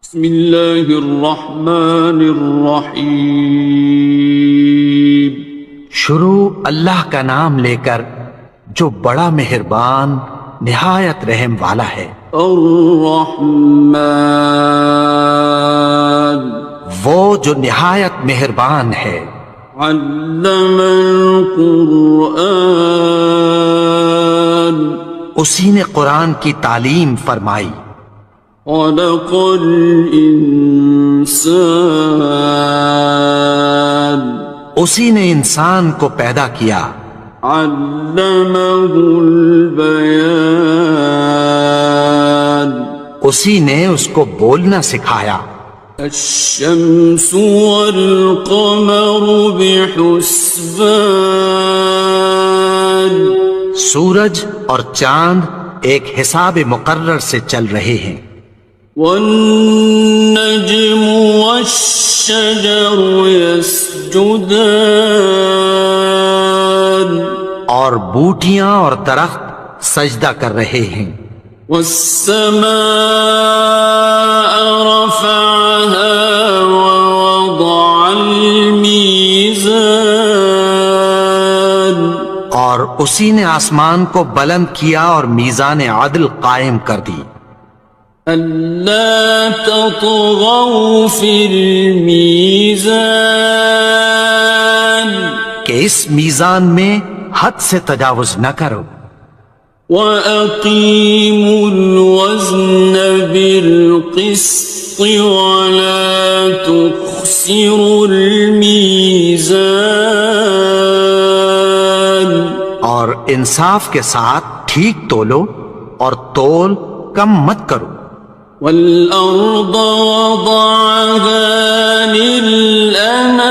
بسم اللہ الرحمن الرحیم۔ شروع اللہ کا نام لے کر جو بڑا مہربان نہایت رحم والا ہے۔ الرحمن، وہ جو نہایت مہربان ہے۔ علم القرآن، اسی نے قرآن کی تعلیم فرمائی۔ خلق الانسان، اسی نے انسان کو پیدا کیا۔ علمہ البیان، اسی نے اس کو بولنا سکھایا۔ الشمس والقمر بحسبان، سورج اور چاند ایک حساب مقرر سے چل رہے ہیں۔ والنجم والشجر يسجدان، اور بوٹیاں اور درخت سجدہ کر رہے ہیں۔ والسماء رفعها ووضع الميزان، اور اسی نے آسمان کو بلند کیا اور میزان عدل قائم کر دی۔ ألا تطغوا في الميزان، کہ اس میزان میں حد سے تجاوز نہ کرو۔ وَأَقِيمُوا الْوَزْنَ بِالْقِسْطِ وَلَا تُخْسِرُوا الْمِيزَانَ، اور انصاف کے ساتھ ٹھیک تولو اور تول کم مت کرو۔ وَالْأَرْضَ وَضَعَهَا لِلْأَنَامِ،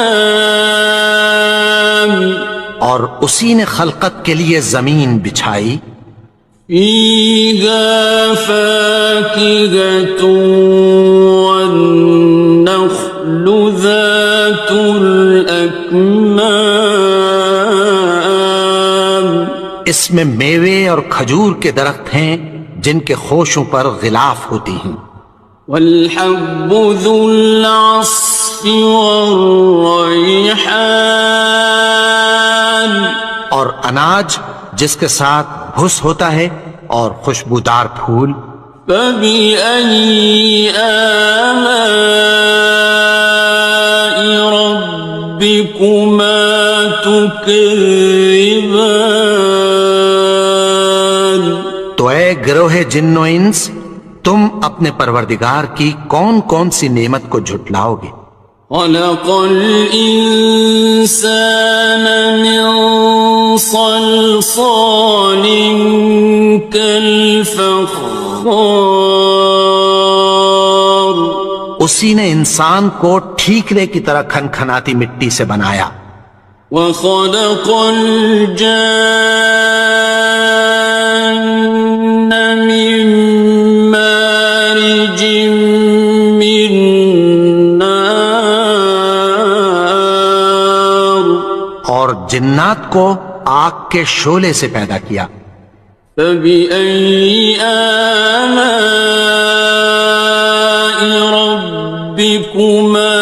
اور اسی نے خلقت کے لیے زمین بچھائی۔ فِيهَا فَاكِهَةٌ وَالنَّخْلُ ذَاتُ الْأَكْمَامِ، اس میں میوے اور کھجور کے درخت ہیں جن کے خوشوں پر غلاف ہوتی ہیں۔ وَالْحَبُّ ذُو الْعَصْفِ وَالرَّيْحَانِ، اور اناج جس کے ساتھ بھس ہوتا ہے اور خوشبودار پھول۔ فَبِأَيِّ آلَاءِ رَبِّكُمَا تُكَذِّبَانِ، تو اے گروہ جن و انس، تم اپنے پروردگار کی کون کون سی نعمت کو جھٹلاؤ گے؟ خَلَقَ الْإِنسَانَ مِنْ صَلْصَالٍ كَالْفَخَّارِ، اسی نے انسان کو ٹھیکرے کی طرح کھنکھناتی مٹی سے بنایا۔ وَخَلَقَ الْجَانَّ مِن مَّارِجٍ مِّن نَّارٍ، اور جنات کو آگ کے شعلے سے پیدا کیا۔ فَبِأَيِّ آلَاءِ رَبِّكُمَا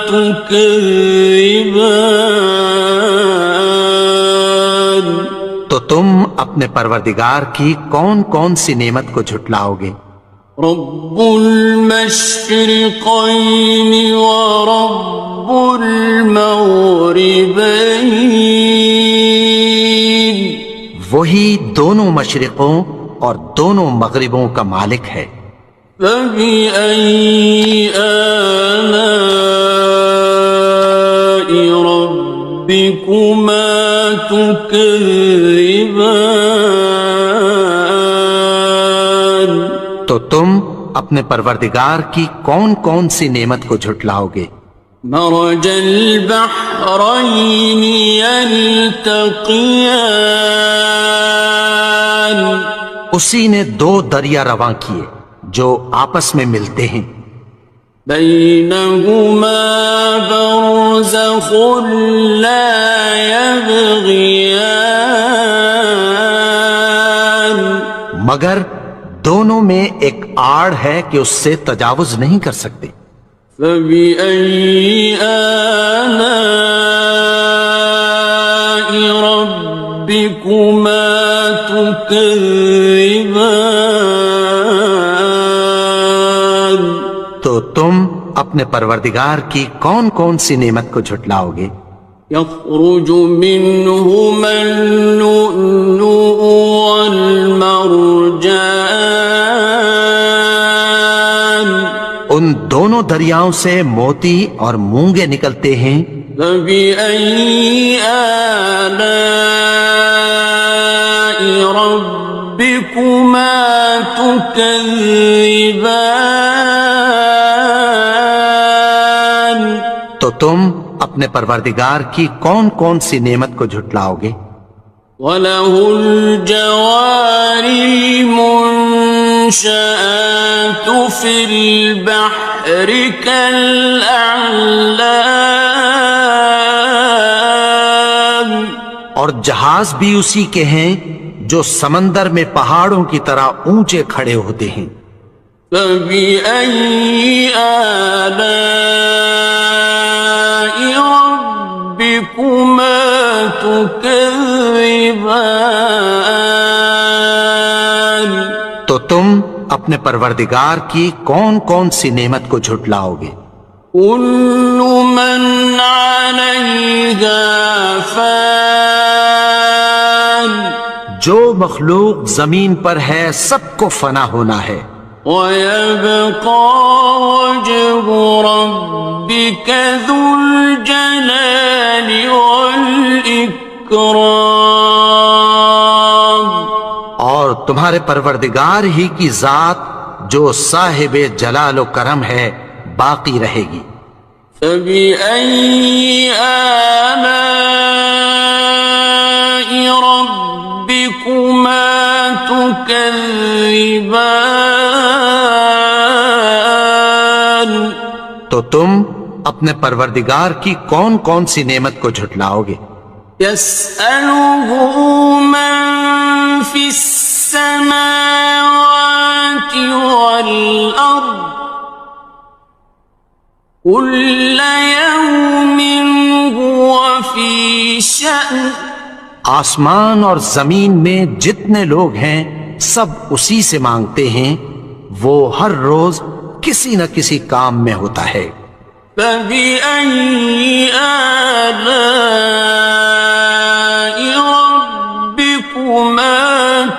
تُكَذِّبَانِ، تو تم اپنے پروردگار کی کون کون سی نعمت کو جھٹلاؤ گے؟ رب المشرقين ورب المغربين، وہی دونوں مشرقوں اور دونوں مغربوں کا مالک ہے۔ فبأي آلاء ربكما تكذبان، تو تم اپنے پروردگار کی کون کون سی نعمت کو جھٹلاؤ گے؟ مرج البحرين يلتقيان، اسی نے دو دریا رواں کیے جو آپس میں ملتے ہیں۔ بينهما برزخ لا يبغيان، مگر دونوں میں ایک آڑ ہے کہ اس سے تجاوز نہیں کر سکتے. فبأي آلاء ربكما تكذبان. تو تم اپنے پروردگار کی کون کون سی نعمت کو جھٹلاؤ گے؟ يخرج منهما اللؤلؤ والمرجان. ان دونوں دریاؤں سے موتی اور مونگے نکلتے ہیں. فبأي آلاء ربكما تكذبان. تو تم اپنے پروردگار کی کون کون سی نعمت کو جھٹلاؤ گے؟ وَلَهُ الْجَوَارِ الْمُنشَآتُ فِي الْبَحْرِ كَالْأَعْلَامِ. اور جہاز بھی اسی کے ہیں جو سمندر میں پہاڑوں کی طرح اونچے کھڑے ہوتے ہیں. فَبِأَيِّ آلَاءِ رَبِّكُمَا تُكَذِّبَانِ. تو تم اپنے پروردگار کی کون کون سی نعمت کو جھٹلاؤ گے؟ كُلُّ مَنْ عَلَيْهَا فَانٍ. جو مخلوق زمین پر ہے سب کو فنا ہونا ہے. وَيَبْقَى وَجْهُ رَبِّكَ ذُو الْجَلَالِ وَالْإِكْرَامِ. اور تمہارے پروردگار ہی کی ذات جو صاحب جلال و کرم ہے باقی رہے گی. فَبِأَيِّ آلَاءِ رَبِّكُمَا تُكَذِّبَانِ. تو تم اپنے پروردگار کی کون کون سی نعمت کو جھٹلاؤ گے؟ يَسْأَلُهُ مَن فِي السَّمَاوَاتِ وَالْأَرْضِ كُلَّ يَوْمٍ هُوَ فِي شَأْنٍ. آسمان اور زمین میں جتنے لوگ ہیں سب اسی سے مانگتے ہیں، وہ ہر روز کسی نہ کسی کام میں ہوتا ہے. فَبِأَيِّ آلَاءِ رَبِّكُمَا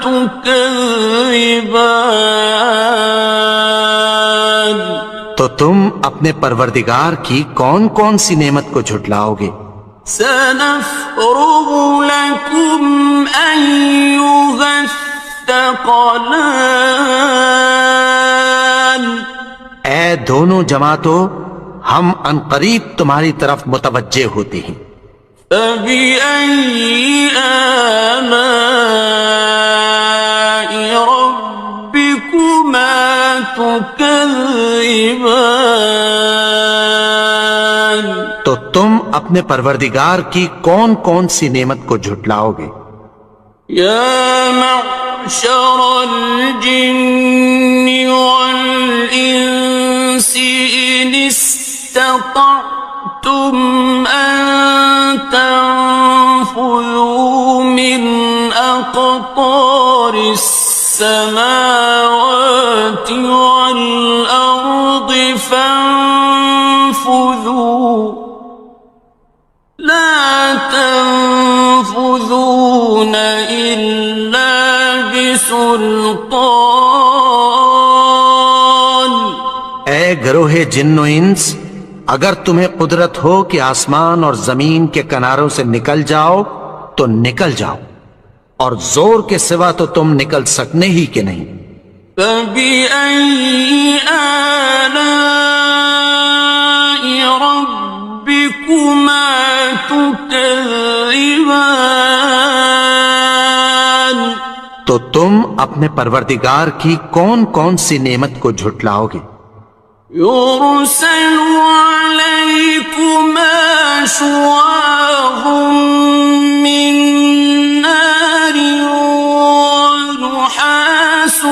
تُكَذِّبَانِ. تو تم اپنے پروردگار کی کون کون سی نعمت کو جھٹلاؤ گے؟ سَنَفْرُغُ لَكُمْ أَيُّهَ الثَّقَلَانِ. اے دونوں جماعتوں، ہم عنقریب تمہاری طرف متوجہ ہوتے ہیں. فَبِأَيِّ آلَاءِ رَبِّكُمَا تُكَذِّبَانِ. تو تم اپنے پروردگار کی کون کون سی نعمت کو جھٹلاؤ گے؟ يَا مَعْشَرَ الْجِنِّ وَالْإِنسِ إِنِ اسْتَطَعْتُمْ أَن تَنفُذُوا مِنْ أَقْطَارِ السَّمَاوَاتِ وَالْأَرْضِ فَانفُذُوا لَا تَنفُذُونَ إِلَّا بِسُلْطَانٍ. اے گروہ جن و انس، اگر تمہیں قدرت ہو کہ آسمان اور زمین کے کناروں سے نکل جاؤ تو نکل جاؤ، اور زور کے سوا تو تم نکل سکنے ہی کہ نہیں. فَبِأَيِّ آلَاءِ رَبِّكُمَا تُكَذِّبَانِ. تو تم اپنے پروردگار کی کون کون سی نعمت کو جھٹلاؤ گے؟ يُرْسَلُ عَلَيْكُمَا شُوَاظٌ مِّن نَّارٍ وَنُحَاسٌ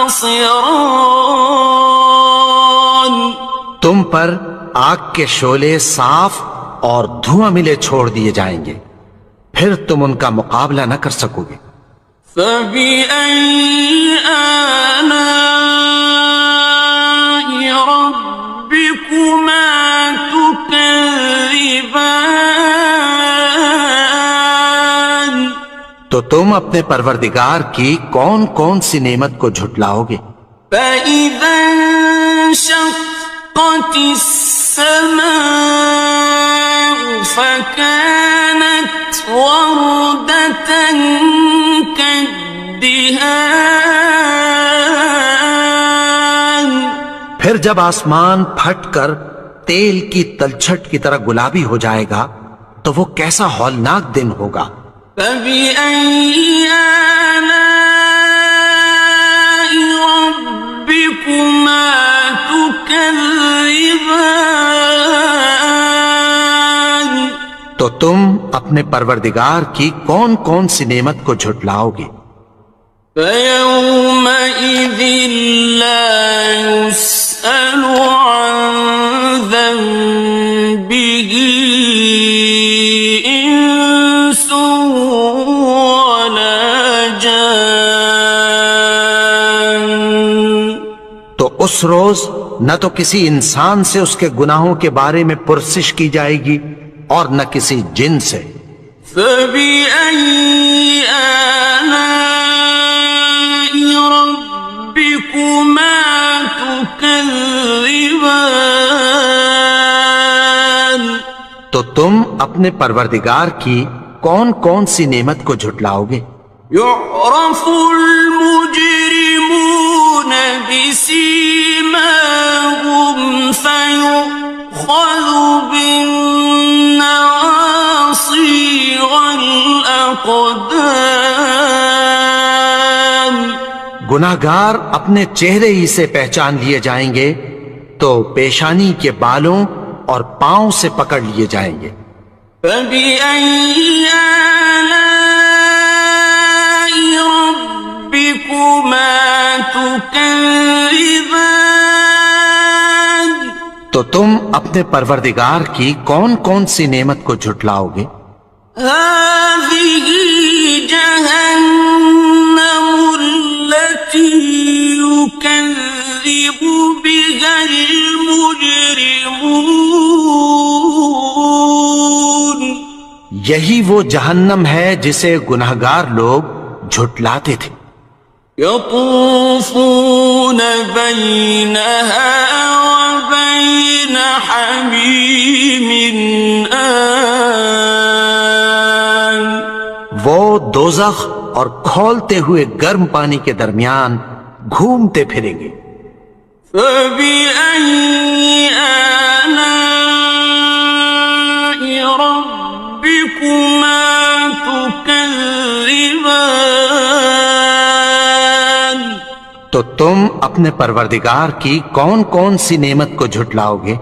ينتصران تم پر آگ کے شعلے صاف اور دھواں ملے چھوڑ دیے جائیں گے، پھر تم ان کا مقابلہ نہ کر سکو گے۔ فبأي آلاء ربكما تكذبان تو تم اپنے پروردگار کی کون کون سی نعمت کو جھٹلاؤ گے؟ فإذا انشقت السماء فكانت وردة كالدهان پھر جب آسمان پھٹ کر تیل کی تلچھٹ کی طرح گلابی ہو جائے گا تو وہ کیسا ہولناک دن ہوگا۔ فبأي آلاء ربكما تكذبان تو تم اپنے پروردگار کی کون کون سی نعمت کو جھٹلاؤ گے؟ فيومئذ لا يسأل عن ذنبه إنس ولا جان تو اس روز نہ تو کسی انسان سے اس کے گناہوں کے بارے میں پرسش کی جائے گی اور نہ کسی جن سے۔ فبأي آلاء ربكما تكذبان تو تم اپنے پروردگار کی کون کون سی نعمت کو جھٹلاؤ گے؟ يعرف المجرمون بسيماهم فيؤخذ بالنواصي والأقدام گناہگار اپنے چہرے ہی سے پہچان لیے جائیں گے تو پیشانی کے بالوں اور پاؤں سے پکڑ لیے جائیں گے۔ فبأي آلاء ربكما تكذبان تو تم اپنے پروردگار کی کون کون سی نعمت کو جھٹلاؤ گے؟ هذه جهنم التي يكذب بها المجرمون یہی وہ جہنم ہے جسے گناہگار لوگ جھٹلاتے تھے۔ يطوفون بينها وبين حميم آن وہ دوزخ اور کھولتے ہوئے گرم پانی کے درمیان گھومتے پھریں گے۔ فبأي آلاء ربكما تكذبان تو تم اپنے پروردگار کی کون کون سی نعمت کو جھٹلاؤ گے؟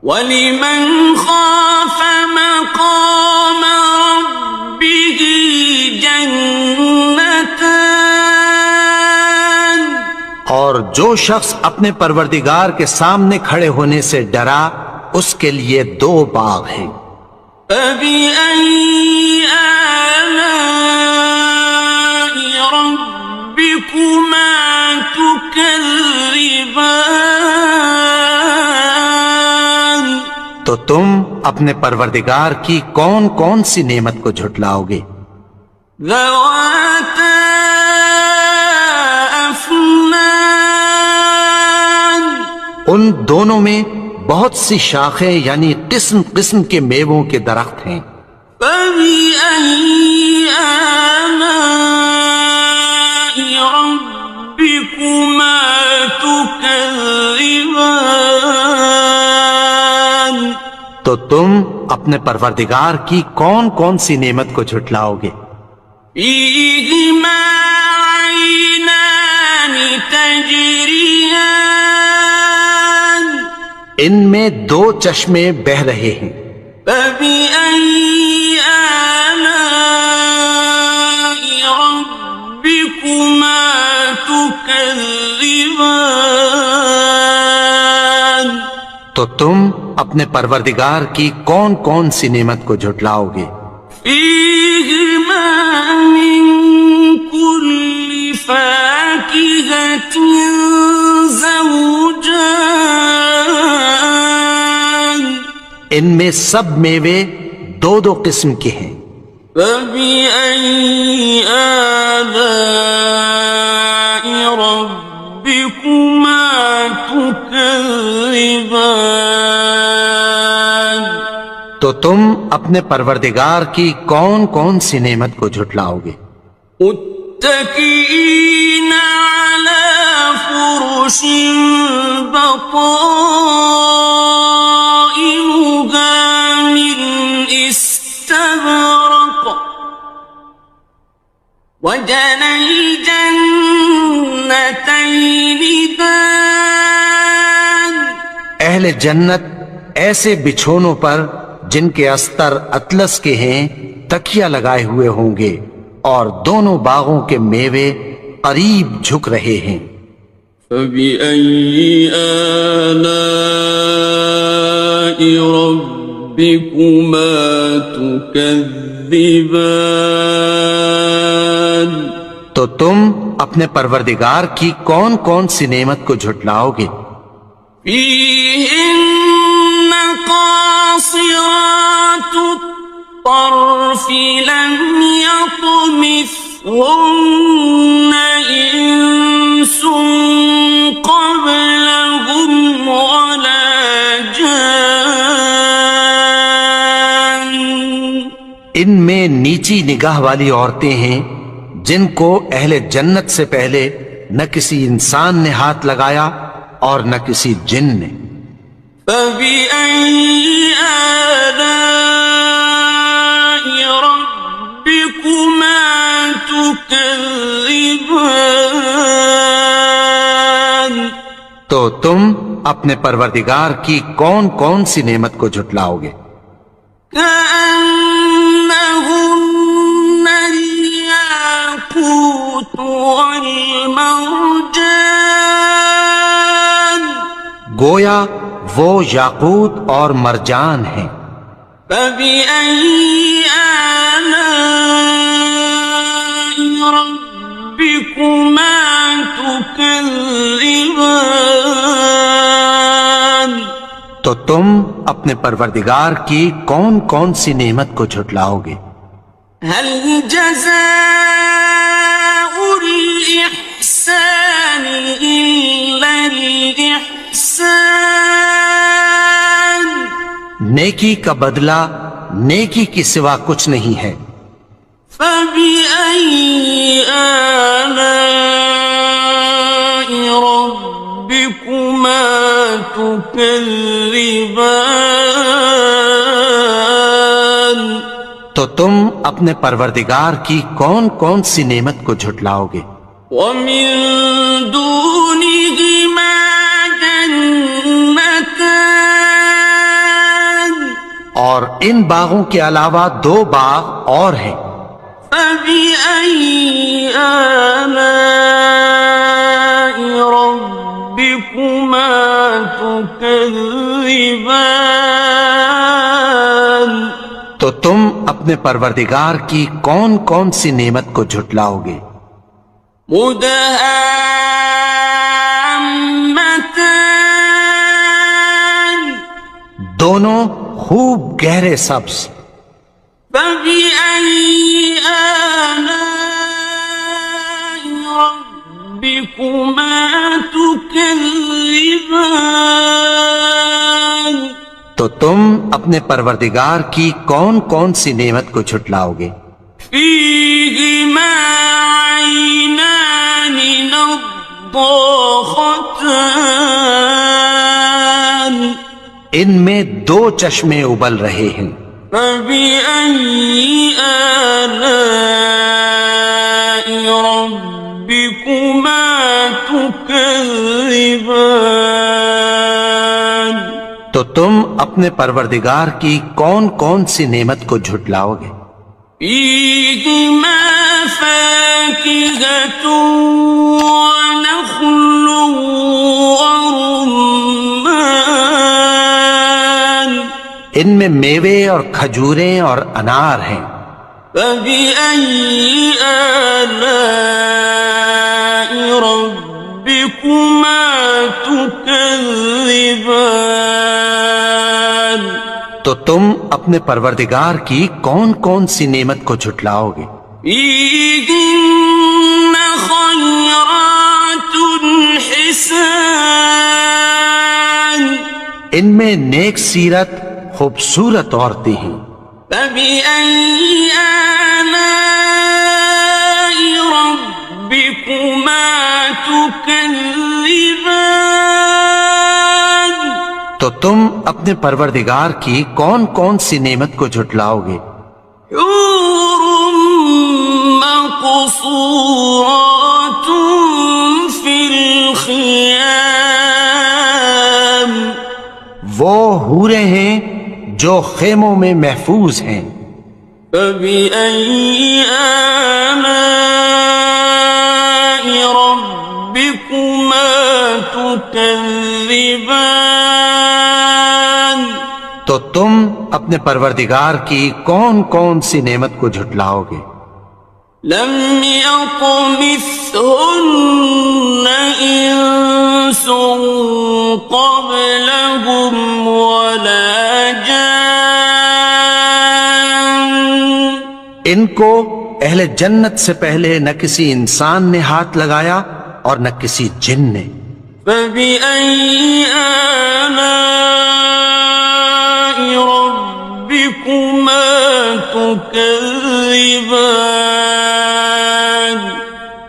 وَلِمَنْ خَافَ مَقَامَ رَبِّهِ جَنَّتَانِ اور جو شخص اپنے پروردگار کے سامنے کھڑے ہونے سے ڈرا اس کے لیے دو باغ ہیں۔ فَبِأَيِّ آلَاءِ رَبِّكُمَا تُكَذِّبَانِ تو تم اپنے پروردگار کی کون کون سی نعمت کو جھٹلاؤ گے؟ ذَوَاتَا أَفْنَانٍ ان دونوں میں بہت سی شاخیں یعنی قسم قسم کے میووں کے درخت ہیں۔ فَبِأَيِّ آلَاءِ رَبِّكُمَا تُكَذِّبَانِ تو تم اپنے پروردگار کی کون کون سی نعمت کو جھٹلاؤ گے؟ فِيهِمَا عَيْنَانِ تَجْرِيَانِ ان میں دو چشمے بہ رہے ہیں۔ فَبِأَيِّ آلَاءِ رَبِّكُمَا تكذبان تو تم اپنے پروردگار کی کون کون سی نعمت کو جھٹلاؤ گے؟ فيهما من كل فاكهة زوجان ان میں سب میوے دو دو قسم کے ہیں۔ فبأي آلاء ربكما تكذبان تو تم اپنے پروردگار کی کون کون سی نعمت کو جھٹلاؤ گے؟ متكئين على فرش بطائنها من استبرق وجنى الجنتين دان اہل جنت ایسے بچھونوں پر جن کے استر اطلس کے ہیں تکیہ لگائے ہوئے ہوں گے، اور دونوں باغوں کے میوے قریب جھک رہے ہیں۔ فبأي آلاء ربكما تكذبان تو تم اپنے پروردگار کی کون کون سی نعمت کو جھٹلاؤ گے؟ فيهن قاصرات الطرف لم يطمثهن إنس قبلهم ولا جان ان میں نیچی نگاہ والی عورتیں ہیں جن کو اہل جنت سے پہلے نہ کسی انسان نے ہاتھ لگایا اور نہ کسی جن نے۔ فبأي آلاء ربكما تكذبان تو تم اپنے پروردگار کی کون کون سی نعمت کو جھٹلاؤ گے؟ كأنهن الياقوت والمرجان گویا وہ یاقوت اور مرجان ہیں۔ فبأي آلاء ربكما تكذبان تو تم اپنے پروردگار کی کون کون سی نعمت کو جھٹلاؤ گے؟ هل جزاء الإحسان إلا الإحسان نیکی کا بدلہ نیکی کی سوا کچھ نہیں ہے۔ فبأي آلاء ربكما تكذبان تو تم اپنے پروردگار کی کون کون سی نعمت کو جھٹلاؤ گے؟ ومن دونهما جنتان اور ان باغوں کے علاوہ دو باغ اور ہیں۔ فبأي آلاء ربكما تكذبان تو تم اپنے پروردگار کی کون کون سی نعمت کو جھٹلاؤ گے؟ مدهامتان دونوں خوب گہرے سبز۔ فبأي آلاء ربكما تكذبان تو تم اپنے پروردگار کی کون کون سی نعمت کو جھٹلاؤ گے؟ فيهما عينان نضاختان ان میں دو چشمے ابل رہے ہیں۔ فبأي آلاء ربكما تكذبان تو تم اپنے پروردگار کی کون کون سی نعمت کو جھٹلاؤ گے؟ فيهما فاكهة ونخل ورمان ان میں میوے اور کھجوریں اور انار ہیں. فبأي آلاء ربكما تكذبان تو تم اپنے پروردگار کی کون کون سی نعمت کو جھٹلاؤ گے؟ فيهن خيرات حسان ان میں نیک سیرت خوبصورت عورتیں ہیں. فبأي آلاء ربكما تكذبان تو تم اپنے پروردگار کی کون کون سی نعمت کو جھٹلاؤ گے؟ حور مقصورات في الخيام وہ حوریں ہیں جو خیموں میں محفوظ ہیں. فبأي آلاء ربكما تكذبان تو تم اپنے پروردگار کی کون کون سی نعمت کو جھٹلاؤ گے؟ لم يطمثهن إنس قبلهم ولا جان ان کو اہل جنت سے پہلے نہ کسی انسان نے ہاتھ لگایا اور نہ کسی جن نے. فبأي آلاء ربكما تكذبان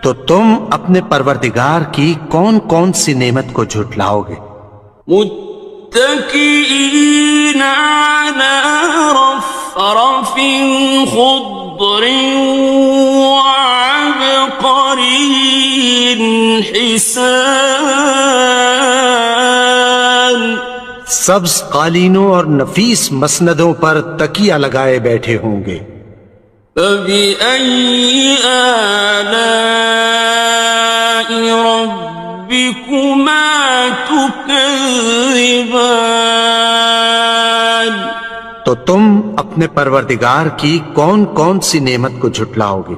تو تم اپنے پروردگار کی کون کون سی نعمت کو جھٹلاؤ گے؟ متكئين على رفرف خضر وعبقري حسان سبز قالینوں اور نفیس مسندوں پر تکیہ لگائے بیٹھے ہوں گے. فبأي آلاء ربكما تكذبان تو تم اپنے پروردگار کی کون کون سی نعمت کو جھٹلاؤ گے؟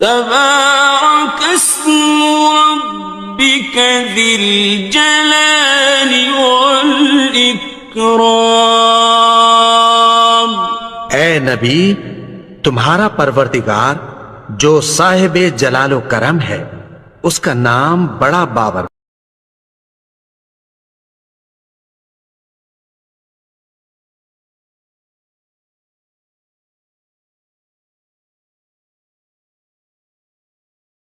تبارك اسم ربك ذي الجلال والإكرام اے نبی، تمہارا پروردگار جو صاحب جلال و کرم ہے، اس کا نام بڑا بابر